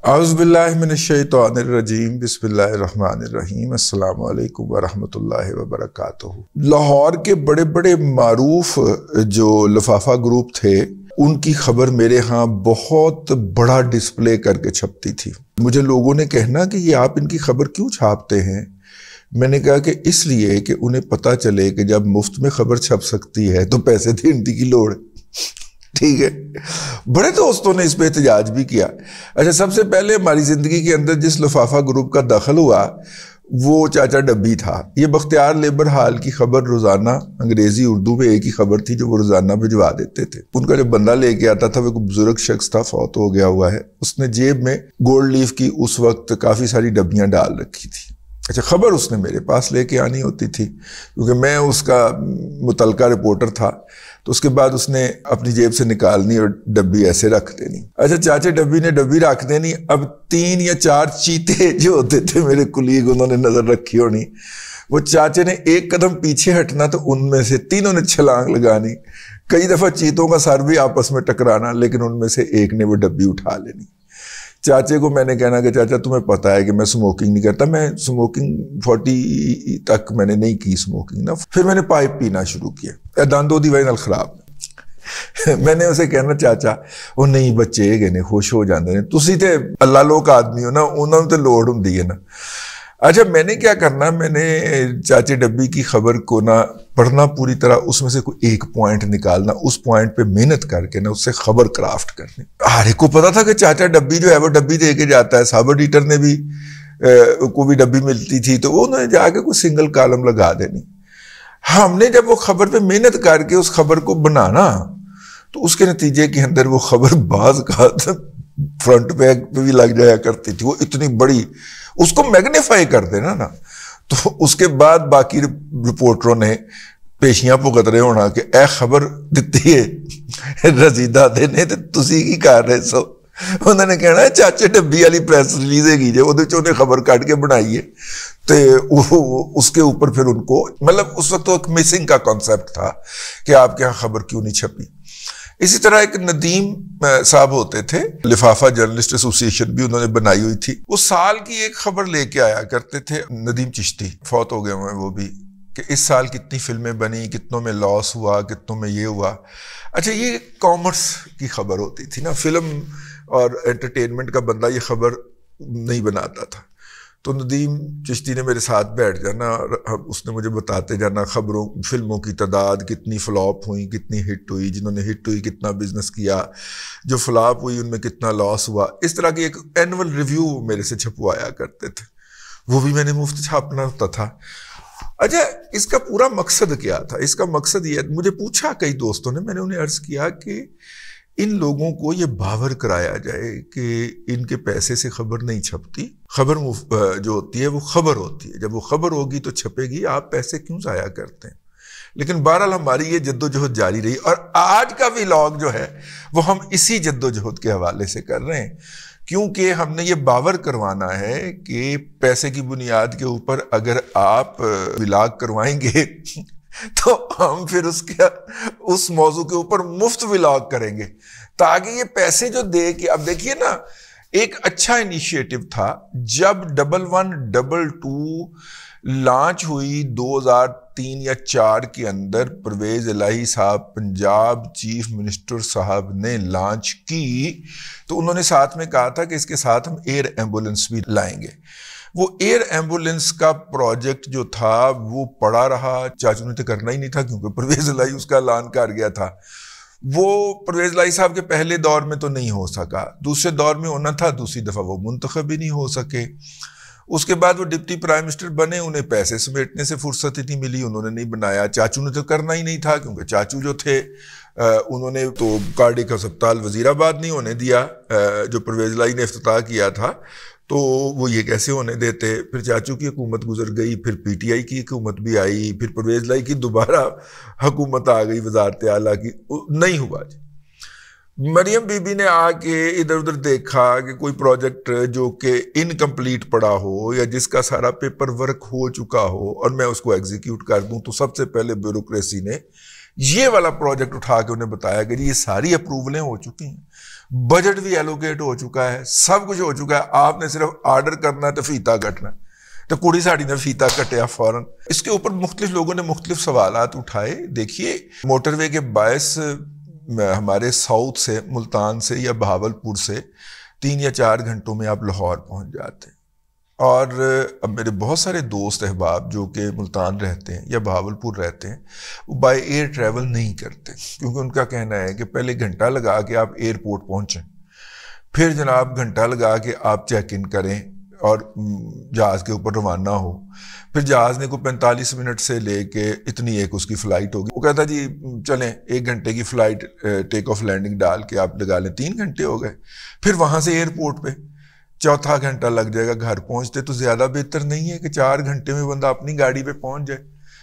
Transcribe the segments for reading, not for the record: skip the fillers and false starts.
اعوذ باللہ من الشیطان الرجیم بسم اللہ الرحمن الرحیم السلام علیکم ورحمۃ اللہ وبرکاتہ۔ لاہور کے بڑے بڑے معروف جو لفافہ گروپ تھے ان کی خبر میرے ہاں بہت بڑا ڈسپلے کر کے چھپتی تھی۔ مجھے لوگوں نے کہنا کہ یہ آپ ان کی خبر کیوں چھاپتے ہیں؟ میں نے کہا کہ اس لیے کہ انہیں پتہ چلے کہ جب مفت میں خبر چھپ سکتی ہے تو پیسے دینے کی لوڑ ہے۔ ٹھیک ہے، بڑے دوستوں نے اس پہ احتجاج بھی کیا۔ اچھا، سب سے پہلے ہماری زندگی کے اندر جس لفافہ گروپ کا دخل ہوا وہ چاچا ڈبی تھا۔ یہ بختیار لیبر ہال کی خبر روزانہ انگریزی اردو میں ایک ہی خبر تھی جو وہ روزانہ بھجوا دیتے تھے۔ ان کا جو بندہ لے کے آتا تھا وہ ایک بزرگ شخص تھا، فوت ہو گیا ہوا ہے۔ اس نے جیب میں گولڈ لیف کی اس وقت کافی ساری ڈبیاں ڈال رکھی تھی۔ اچھا، خبر اس نے میرے پاس لے کے آنی ہوتی تھی کیونکہ میں اس کا متعلقہ رپورٹر تھا، تو اس کے بعد اس نے اپنی جیب سے نکالنی اور ڈبی ایسے رکھ دینی۔ اچھا، چاچے ڈبی نے ڈبی رکھ دینی۔ اب 3 یا 4 چیتے جو ہوتے تھے میرے کلیگ، انہوں نے نظر رکھی ہونی، وہ چاچے نے ایک قدم پیچھے ہٹنا تو ان میں سے تینوں نے چھلانگ لگانی، کئی دفعہ چیتوں کا سر بھی آپس میں ٹکرانا، لیکن ان میں سے ایک نے وہ ڈبی اٹھا لینی۔ چاچے کو میں نے کہنا کہ چاچا تمہیں پتا ہے کہ میں سموکنگ نہیں کرتا، میں سموکنگ 40 تک میں نے نہیں کی سموکنگ نا۔ پھر میں نے پائپ پینا شروع کیا، دندوں دی وجہ خراب۔ میں نے اسے کہنا چاچا وہ نہیں بچے گئے خوش ہو جاندے نے، تسی تے اللہ لوک آدمی ہو نا، انہوں نے تے لوڑ ہوندی ہے نا۔ اچھا، میں نے کیا کرنا، میں نے چاچے ڈبی کی خبر کو نہ پڑھنا پوری طرح، اس میں سے کوئی ایک پوائنٹ نکالنا، اس پوائنٹ پہ محنت کر کے نا اس سے خبر کرافٹ کرنی۔ ہر ایک کو پتا تھا کہ چاچا ڈبی جو ہے وہ ڈبی دے کے جاتا ہے۔ سب ایڈیٹر نے بھی کو بھی ڈبی ملتی تھی تو انہوں نے جا کے کوئی سنگل کالم لگا دینی۔ ہم نے جب وہ خبر پہ محنت کر کے اس خبر کو بنانا تو اس کے نتیجے کے اندر وہ خبر بعض کا فرنٹ پیج پہ بھی لگ جایا کرتی تھی۔ وہ اتنی بڑی، اس کو میگنیفائی کر دینا نا، تو اس کے بعد باقی رپورٹروں نے پیشیاں بھگت رہے ہونا کہ اے خبر دیتی ہے رزیدہ دینے تے تسی کی کر رہے سو۔ انہوں نے کہنا ہے چاچے ڈبی والی پریس ریلیز ہے گی جو انہیں خبر کٹ کے بنائیے، تو اس کے اوپر پھر ان کو مطلب اس وقت تو ایک مسنگ کا کانسیپٹ تھا کہ آپ کے یہاں خبر کیوں نہیں چھپی۔ اسی طرح ایک ندیم صاحب ہوتے تھے، لفافہ جرنلسٹ ایسوسی ایشن بھی انہوں نے بنائی ہوئی تھی، وہ سال کی ایک خبر لے کے آیا کرتے تھے۔ ندیم چشتی فوت ہو گئے ہوئے وہ بھی، کہ اس سال کتنی فلمیں بنی، کتنوں میں لاس ہوا، کتنوں میں یہ ہوا۔ اچھا، یہ کامرس کی خبر ہوتی تھی نا، فلم اور انٹرٹینمنٹ کا بندہ یہ خبر نہیں بناتا تھا، تو ندیم چشتی نے میرے ساتھ بیٹھ جانا اور اس نے مجھے بتاتے جانا خبروں، فلموں کی تعداد کتنی فلاپ ہوئی، کتنی ہٹ ہوئی، جنہوں نے ہٹ ہوئی کتنا بزنس کیا، جو فلاپ ہوئی ان میں کتنا لاس ہوا۔ اس طرح کی ایک اینول ریویو میرے سے چھپوایا کرتے تھے، وہ بھی میں نے مفت چھاپنا ہوتا تھا۔ اچھا، اس کا پورا مقصد کیا تھا؟ اس کا مقصد یہ، مجھے پوچھا کئی دوستوں نے، میں نے انہیں عرض کیا کہ ان لوگوں کو یہ باور کرایا جائے کہ ان کے پیسے سے خبر نہیں چھپتی، خبر جو ہوتی ہے وہ خبر ہوتی ہے، جب وہ خبر ہوگی تو چھپے گی، آپ پیسے کیوں ضائع کرتے ہیں؟ لیکن بہرحال ہماری یہ جدوجہد جاری رہی، اور آج کا ولاگ جو ہے وہ ہم اسی جدوجہد کے حوالے سے کر رہے ہیں، کیونکہ ہم نے یہ باور کروانا ہے کہ پیسے کی بنیاد کے اوپر اگر آپ ولاگ کروائیں گے تو ہم پھر اس موضوع کے اوپر مفت ولاگ کریں گے، تاکہ یہ پیسے جو دے کے، اب دیکھیے نا، ایک اچھا انیشیٹو تھا جب 1122 لانچ ہوئی 2003 یا 4 کے اندر، پرویز الہی صاحب پنجاب چیف منسٹر صاحب نے لانچ کی تو انہوں نے ساتھ میں کہا تھا کہ اس کے ساتھ ہم ایئر ایمبولنس بھی لائیں گے۔ وہ ایئر ایمبولنس کا پروجیکٹ جو تھا وہ پڑا رہا، چاچو نے تو کرنا ہی نہیں تھا کیونکہ پرویز الہی اس کا اعلان کر گیا تھا۔ وہ پرویز الہی صاحب کے پہلے دور میں تو نہیں ہو سکا، دوسرے دور میں ہونا تھا، دوسری دفعہ وہ منتخب ہی نہیں ہو سکے۔ اس کے بعد وہ ڈپٹی پرائم منسٹر بنے، انہیں پیسے سمیٹنے سے فرصت ہی نہیں ملی، انہوں نے نہیں بنایا۔ چاچو نے تو کرنا ہی نہیں تھا کیونکہ چاچو جو تھے انہوں نے تو کارڈک ہسپتال وزیر آباد نہیں ہونے دیا جو پرویز الہی نے افتتاح کیا تھا، تو وہ یہ کیسے ہونے دیتے؟ پھر چاچو کی حکومت گزر گئی، پھر پی ٹی آئی کی حکومت بھی آئی، پھر پرویز الہی کی دوبارہ حکومت آ گئی وزارت اعلیٰ کی، نہیں ہوا جی۔ مریم بی بی نے آ کے ادھر ادھر دیکھا کہ کوئی پروجیکٹ جو کہ انکمپلیٹ پڑا ہو یا جس کا سارا پیپر ورک ہو چکا ہو اور میں اس کو ایگزیکیوٹ کر دوں، تو سب سے پہلے بیوروکریسی نے یہ والا پروجیکٹ اٹھا کے انہیں بتایا کہ یہ ساری اپروولیں ہو چکی ہیں، بجٹ بھی ایلوکیٹ ہو چکا ہے, سب کچھ ہو چکا ہے, آپ نے صرف آرڈر کرنا ہے تو فیتا کٹنا, تو کڑی ساڑی نے فیتا کٹیا فوراً. اس کے اوپر مختلف لوگوں نے مختلف سوالات اٹھائے. دیکھیے موٹر وے کے باعث ہمارے ساؤتھ سے, ملتان سے یا بہاولپور سے 3 یا 4 گھنٹوں میں آپ لاہور پہنچ جاتے ہیں. اور اب میرے بہت سارے دوست احباب جو کہ ملتان رہتے ہیں یا بہاولپور رہتے ہیں, وہ بائی ایئر ٹریول نہیں کرتے, کیونکہ ان کا کہنا ہے کہ پہلے گھنٹہ لگا کے آپ ایئرپورٹ پہنچیں, پھر جناب گھنٹہ لگا کے آپ چیک ان کریں اور جہاز کے اوپر روانہ ہو, پھر جہاز نے کو 45 منٹ سے لے کے اتنی ایک اس کی فلائٹ ہوگی. وہ کہتا جی چلیں 1 گھنٹے کی فلائٹ ٹیک آف لینڈنگ ڈال کے آپ لگا لیں 3 گھنٹے ہو گئے. پھر وہاں سے ایئرپورٹ پہ 4تھا گھنٹہ لگ جائے گا گھر پہنچتے. تو زیادہ بہتر نہیں ہے کہ 4 گھنٹے میں بندہ اپنی گاڑی پہ پہنچ جائے,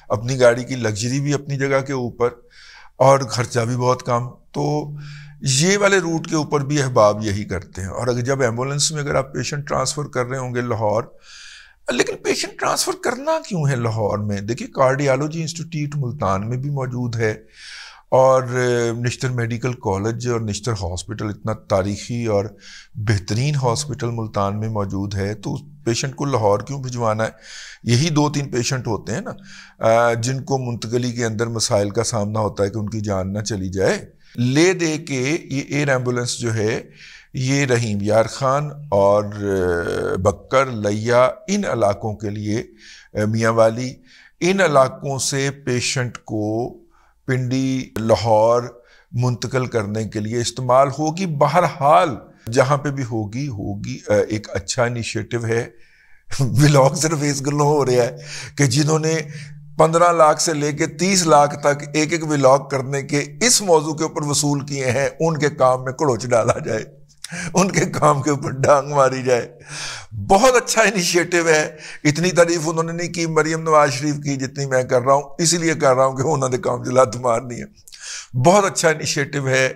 اپنی گاڑی کی لگژری بھی اپنی جگہ کے اوپر اور خرچہ بھی بہت کم. تو یہ والے روٹ کے اوپر بھی احباب یہی کرتے ہیں. اور اگر جب ایمبولینس میں اگر آپ پیشنٹ ٹرانسفر کر رہے ہوں گے لاہور, لیکن پیشنٹ ٹرانسفر کرنا کیوں ہے لاہور میں؟ دیکھیے کارڈیالوجی انسٹیٹیوٹ ملتان میں بھی موجود ہے, اور نشتر میڈیکل کالج اور نشتر ہاسپٹل اتنا تاریخی اور بہترین ہاسپٹل ملتان میں موجود ہے. تو پیشنٹ کو لاہور کیوں بھجوانا ہے؟ یہی 2-3 پیشنٹ ہوتے ہیں نا جن کو منتقلی کے اندر مسائل کا سامنا ہوتا ہے کہ ان کی جان نہ چلی جائے. لے دے کے یہ ایئر ایمبولینس جو ہے یہ رحیم یار خان اور بکر لیا ان علاقوں کے لیے, میاں والی ان علاقوں سے پیشنٹ کو پنڈی لاہور منتقل کرنے کے لیے استعمال ہوگی. بہرحال جہاں پہ بھی ہوگی ایک اچھا انیشیٹو ہے. ولاگ صرف اس گلوں ہو رہا ہے کہ جنہوں نے 15 لاکھ سے لے کے 30 لاکھ تک ایک ولاگ کرنے کے اس موضوع کے اوپر وصول کیے ہیں, ان کے کام میں کڑوچ ڈالا جائے, ان کے کام کے اوپر ڈانگ ماری جائے. بہت اچھا انیشیٹو ہے. اتنی تعریف انہوں نے نہیں کی مریم نواز شریف کی جتنی میں کر رہا ہوں, اسی لیے کر رہا ہوں کہ انہوں نے کام جلات مارنی ہے. بہت اچھا انیشیٹو ہے.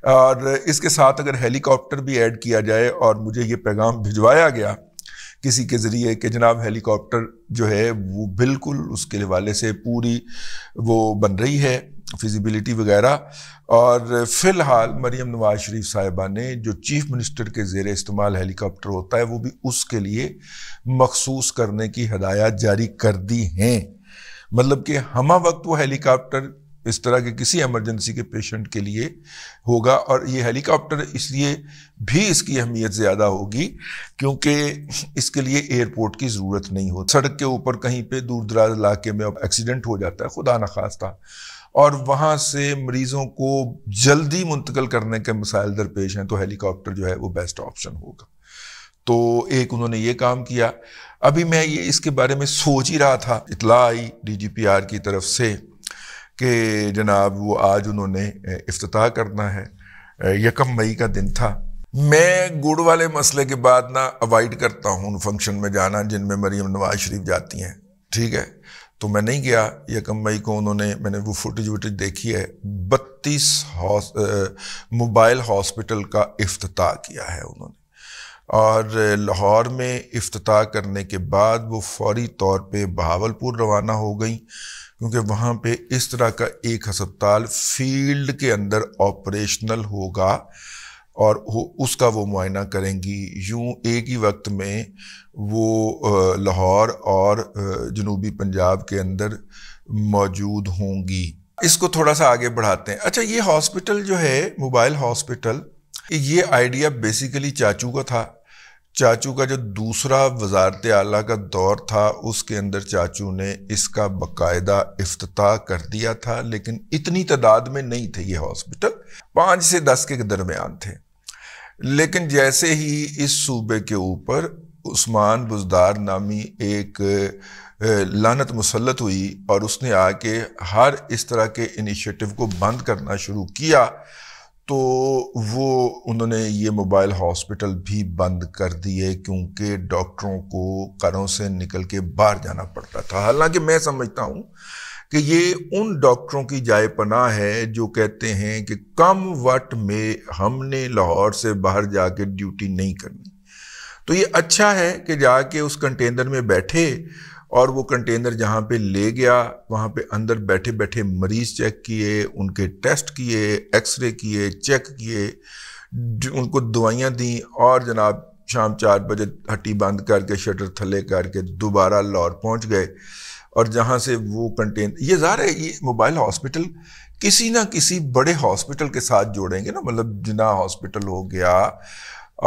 اور اس کے ساتھ اگر ہیلی کاپٹر بھی ایڈ کیا جائے, اور مجھے یہ پیغام بھجوایا گیا کسی کے ذریعے کہ جناب ہیلی کاپٹر جو ہے وہ بالکل اس کے حوالے سے پوری وہ بن رہی ہے فیزیبلٹی وغیرہ. اور فی الحال مریم نواز شریف صاحبہ نے جو چیف منسٹر کے زیر استعمال ہیلی کاپٹر ہوتا ہے وہ بھی اس کے لیے مخصوص کرنے کی ہدایات جاری کر دی ہیں. مطلب کہ ہمہ وقت وہ ہیلی کاپٹر اس طرح کے کسی ایمرجنسی کے پیشنٹ کے لیے ہوگا. اور یہ ہیلی کاپٹر اس لیے بھی اس کی اہمیت زیادہ ہوگی کیونکہ اس کے لیے ایئرپورٹ کی ضرورت نہیں ہوتی. سڑک کے اوپر کہیں پہ دور دراز علاقے میں ایکسیڈنٹ ہو جاتا ہے خدا نخواستہ, اور وہاں سے مریضوں کو جلدی منتقل کرنے کے مسائل درپیش ہیں, تو ہیلی کاپٹر جو ہے وہ بیسٹ آپشن ہوگا. تو ایک انہوں نے یہ کام کیا. ابھی میں یہ اس کے بارے میں سوچ ہی رہا تھا, اطلاع آئی DGPR کی طرف سے کہ جناب وہ آج انہوں نے افتتاح کرنا ہے, 1 مئی کا دن تھا. میں گڑ والے مسئلے کے بعد نہ اوائڈ کرتا ہوں فنکشن میں جانا جن میں مریم نواز شریف جاتی ہیں, ٹھیک ہے, تو میں نہیں گیا. 1 مئی کو میں نے وہ فوٹیج دیکھی ہے, 32 موبائل ہاسپٹل کا افتتاح کیا ہے انہوں نے. اور لاہور میں افتتاح کرنے کے بعد وہ فوری طور پہ بہاولپور روانہ ہو گئیں, کیونکہ وہاں پہ اس طرح کا ایک ہسپتال فیلڈ کے اندر آپریشنل ہوگا اور اس کا وہ معائنہ کریں گی. یوں ایک ہی وقت میں وہ لاہور اور جنوبی پنجاب کے اندر موجود ہوں گی. اس کو تھوڑا سا آگے بڑھاتے ہیں. اچھا, یہ ہاسپٹل جو ہے موبائل ہاسپٹل, یہ آئیڈیا بیسیکلی چاچو کا تھا. چاچو کا جو دوسرا وزارت اعلیٰ کا دور تھا اس کے اندر چاچو نے اس کا باقاعدہ افتتاح کر دیا تھا, لیکن اتنی تعداد میں نہیں تھے یہ ہاسپٹل, 5 سے 10 کے درمیان تھے. لیکن جیسے ہی اس صوبے کے اوپر عثمان بزدار نامی ایک لعنت مسلط ہوئی اور اس نے آ کے ہر اس طرح کے انیشیٹو کو بند کرنا شروع کیا, تو وہ انہوں نے یہ موبائل ہاسپٹل بھی بند کر دیے, کیونکہ ڈاکٹروں کو گھروں سے نکل کے باہر جانا پڑتا تھا. حالانکہ میں سمجھتا ہوں کہ یہ ان ڈاکٹروں کی جائے پناہ ہے جو کہتے ہیں کہ کم وقت میں ہم نے لاہور سے باہر جا کے ڈیوٹی نہیں کرنی. تو یہ اچھا ہے کہ جا کے اس کنٹینر میں بیٹھے, اور وہ کنٹینر جہاں پہ لے گیا وہاں پہ اندر بیٹھے بیٹھے مریض چیک کیے, ان کے ٹیسٹ کیے, ایکس رے کیے, چیک کیے, ان کو دوائیاں دیں اور جناب شام 4 بجے ہٹی بند کر کے شٹر تھلے کر کے دوبارہ لاہور پہنچ گئے، اور جہاں سے وہ یہ ظاہر ہے یہ موبائل ہاسپٹل کسی نہ کسی بڑے ہاسپٹل کے ساتھ جوڑیں گے نا، مطلب جناح ہاسپٹل ہو گیا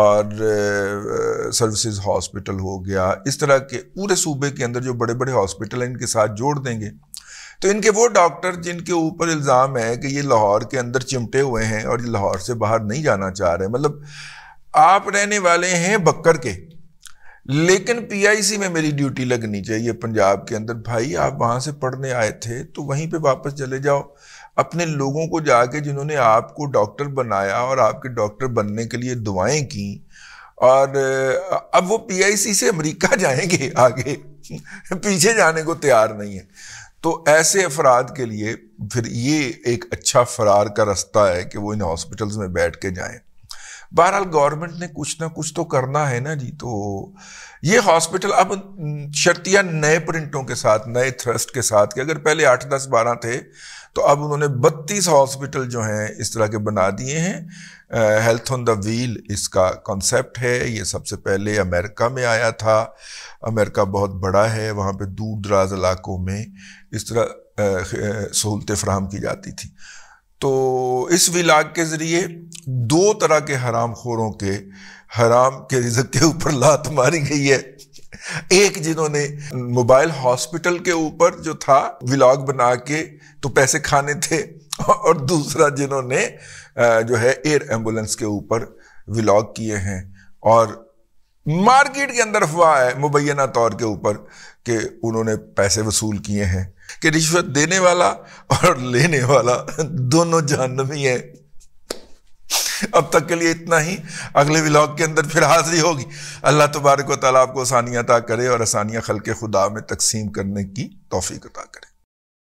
اور سروسز ہاسپٹل ہو گیا، اس طرح کے پورے صوبے کے اندر جو بڑے بڑے ہاسپٹل ہیں ان کے ساتھ جوڑ دیں گے، تو ان کے وہ ڈاکٹر جن کے اوپر الزام ہے کہ یہ لاہور کے اندر چمٹے ہوئے ہیں اور یہ لاہور سے باہر نہیں جانا چاہ رہے، مطلب آپ رہنے والے ہیں بکر کے، لیکن پی آئی سی میں میری ڈیوٹی لگنی چاہیے پنجاب کے اندر، بھائی آپ وہاں سے پڑھنے آئے تھے تو وہیں پہ واپس چلے جاؤ، اپنے لوگوں کو جا کے جنہوں نے آپ کو ڈاکٹر بنایا اور آپ کے ڈاکٹر بننے کے لیے دعائیں کی، اور اب وہ پی آئی سی سے امریکہ جائیں گے، آگے پیچھے جانے کو تیار نہیں ہے، تو ایسے افراد کے لیے پھر یہ ایک اچھا فرار کا رستہ ہے کہ وہ ان ہاسپٹلز میں بیٹھ کے جائیں۔ بہرحال گورنمنٹ نے کچھ نہ کچھ تو کرنا ہے نا جی، تو یہ ہاسپٹل اب شرطیہ نئے پرنٹوں کے ساتھ، نئے تھرسٹ کے ساتھ، کہ اگر پہلے 8 10 12 تھے تو اب انہوں نے 32 ہاسپٹل جو ہیں اس طرح کے بنا دیے ہیں۔ ہیلتھ آن دا ویل اس کا کانسیپٹ ہے، یہ سب سے پہلے امریکہ میں آیا تھا، امریکہ بہت بڑا ہے، وہاں پہ دور دراز علاقوں میں اس طرح سہولتیں فراہم کی جاتی تھی، تو اس ولاگ کے ذریعے 2 طرح کے حرام خوروں کے حرام کے رزق کے اوپر لات ماری گئی ہے، ایک جنہوں نے موبائل ہاسپٹل کے اوپر جو تھا ولاگ بنا کے تو پیسے کھانے تھے، اور دوسرا جنہوں نے جو ہے ایئر ایمبولنس کے اوپر ولاگ کیے ہیں، اور مارکیٹ کے اندر افواہ ہے مبینہ طور کے اوپر کہ انہوں نے پیسے وصول کیے ہیں، کہ رشوت دینے والا اور لینے والا دونوں جہنمی ہیں۔ اب تک کے لیے اتنا ہی، اگلے ولاگ کے اندر پھر حاضری ہوگی۔ اللہ تبارک و تعالیٰ آپ کو آسانیاں عطا کرے اور آسانیاں خلق خدا میں تقسیم کرنے کی توفیق عطا کرے۔